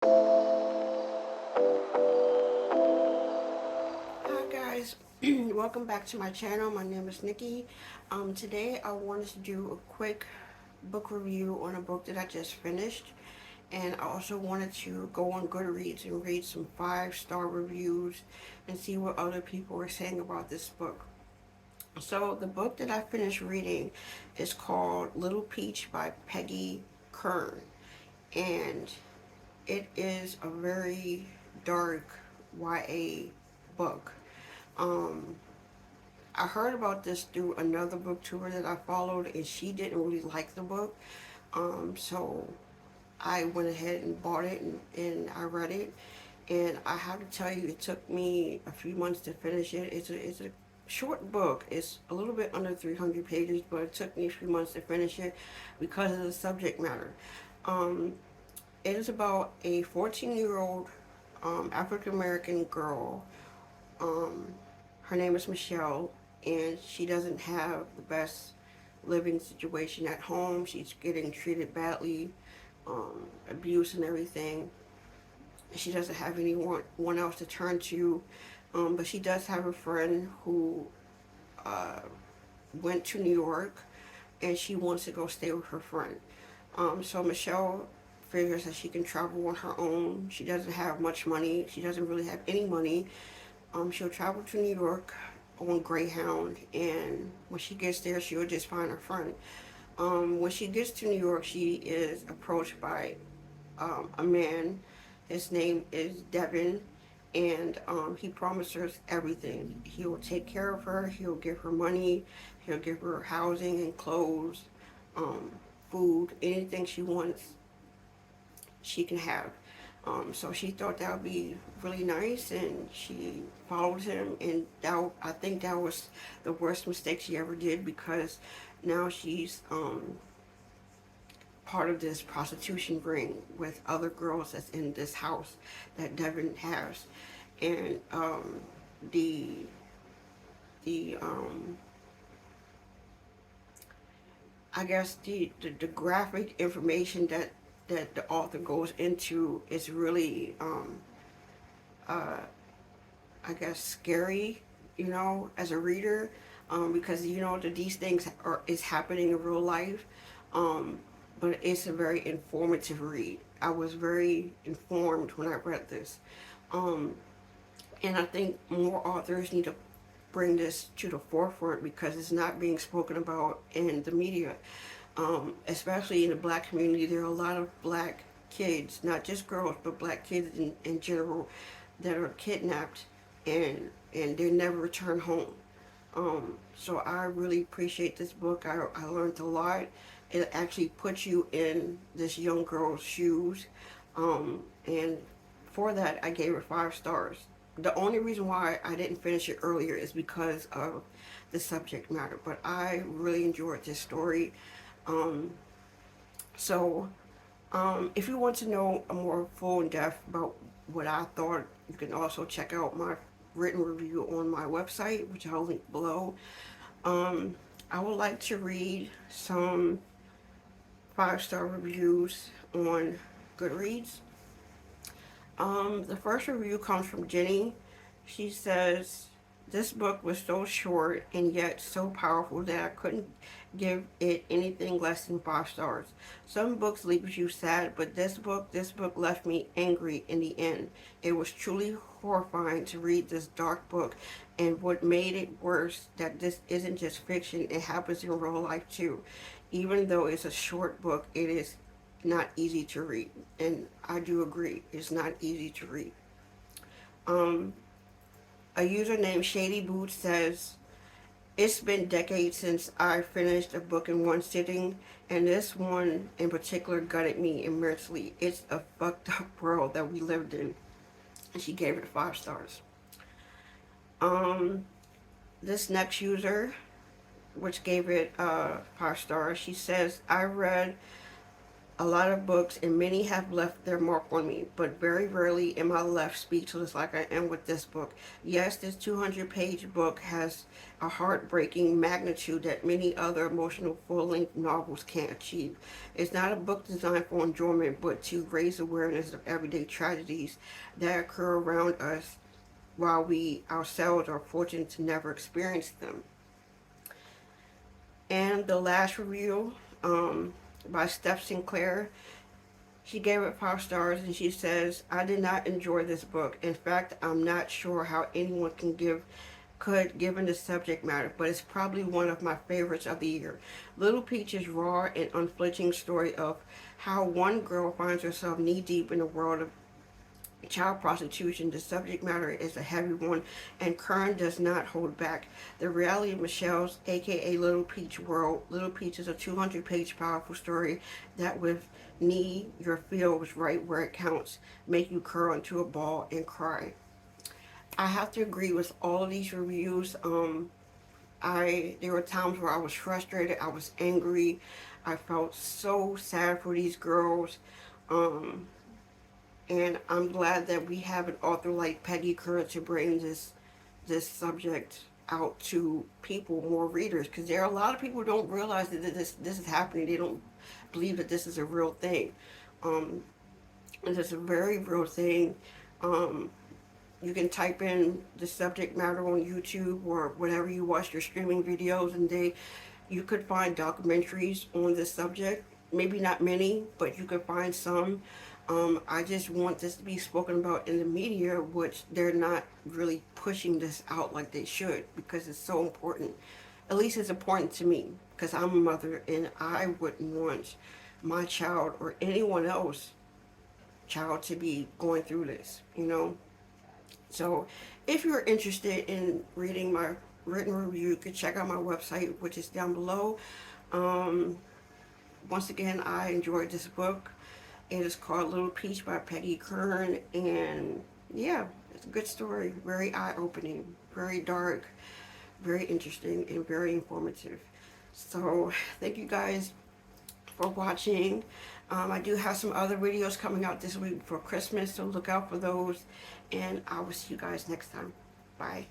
Hi guys, welcome back to my channel. My name is Nikki. Today I wanted to do a quick book review on a book that I just finished, and I also wanted to go on Goodreads and read some 5-star reviews and see what other people were saying about this book. So the book that I finished reading is called Little Peach by Peggy Kern, and it is a very dark YA book. Um, I heard about this through another booktuber that I followed, and she didn't really like the book. So I went ahead and bought it, and I read it. And I have to tell you, it took me a few months to finish it. It's a short book. It's a little bit under 300 pages, but it took me a few months to finish it because of the subject matter. Um, it is about a 14-year-old African American girl. Um, Her name is Michelle, and she doesn't have the best living situation at home. She's getting treated badly, abuse and everything. She doesn't have anyone else to turn to, but she does have a friend who uh, went to New York, and she wants to go stay with her friend. So Michelle figures that she can travel on her own. She doesn't have much money. She doesn't really have any money. She'll travel to New York on Greyhound, and when she gets there, she'll just find her friend. When she gets to New York, she is approached by a man. His name is Devin, and he promises her everything. He will take care of her. He'll give her money. He'll give her housing and clothes, um, food, anything she wants, she can have. So she thought that would be really nice, and she followed him. And I think that was the worst mistake she ever did, because now she's part of this prostitution ring with other girls that's in this house that Devin has, and the the I guess the graphic information that the author goes into is really uh, I guess scary, as a reader, because that these things is happening in real life, um, but it's a very informative read. I was very informed when I read this, um, and I think more authors need to bring this to the forefront because it's not being spoken about in the media. Especially in the black community, there are a lot of black kids, not just girls, but black kids in general, that are kidnapped, and they never return home. So I really appreciate this book. I learned a lot. It actually puts you in this young girl's shoes. And for that, I gave it 5 stars. The only reason why I didn't finish it earlier is because of the subject matter. But I really enjoyed this story. Um, so, if you want to know a more full in depth about what I thought, you can also check out my written review on my website, which I'll link below. Um, I would like to read some 5-star reviews on Goodreads. The first review comes from Jenny. She says, "This book was so short and yet so powerful that I couldn't give it anything less than 5 stars. Some books leave you sad, but this book left me angry in the end. It was truly horrifying to read this dark book, and what made it worse that this isn't just fiction, it happens in real life too. Even though it's a short book, it is not easy to read." And I do agree, it's not easy to read. Um, a user named Shady Boots says, "It's been decades since I finished a book in one sitting, and this one in particular gutted me immensely. It's a fucked up world that we lived in." And she gave it 5 stars. Um, this next user, which gave it 5 stars, she says, "I read a lot of books, and many have left their mark on me, but very rarely am I left speechless like I am with this book. Yes, this 200-page book has a heartbreaking magnitude that many other emotional full-length novels can't achieve. It's not a book designed for enjoyment, but to raise awareness of everyday tragedies that occur around us while we ourselves are fortunate to never experience them. And the last review, by Steph Sinclair, she gave it 5 stars, and she says, I did not enjoy this book. In fact, I'm not sure how anyone could given the subject matter, but it's probably one of my favorites of the year. Little Peach's raw and unflinching story of how one girl finds herself knee-deep in the world of child prostitution. The subject matter is a heavy one, and Kern does not hold back. The reality of Michelle's, aka Little Peach world. Little Peach is a 200-page powerful story that with knee your feels right where it counts, make you curl into a ball and cry. I have to agree with all of these reviews. There were times where I was frustrated, I was angry, I felt so sad for these girls. And I'm glad that we have an author like Peggy Kern to bring this subject out to people, more readers, because there are a lot of people who don't realize that this is happening. They don't believe that this is a real thing. And it's a very real thing. You can type in the subject matter on YouTube or whenever you watch your streaming videos, and you could find documentaries on this subject. Maybe not many, but you could find some. I just want this to be spoken about in the media, which they're not really pushing this out like they should, because it's so important. At least it's important to me, because I'm a mother, and I wouldn't want my child or anyone else child to be going through this, you know. So if you're interested in reading my written review, you can check out my website, which is down below. Once again, I enjoyed this book. It is called Little Peach by Peggy Kern, and yeah, it's a good story, very eye-opening, very dark, very interesting, and very informative. So thank you guys for watching. I do have some other videos coming out this week for Christmas, so look out for those, and I will see you guys next time. Bye.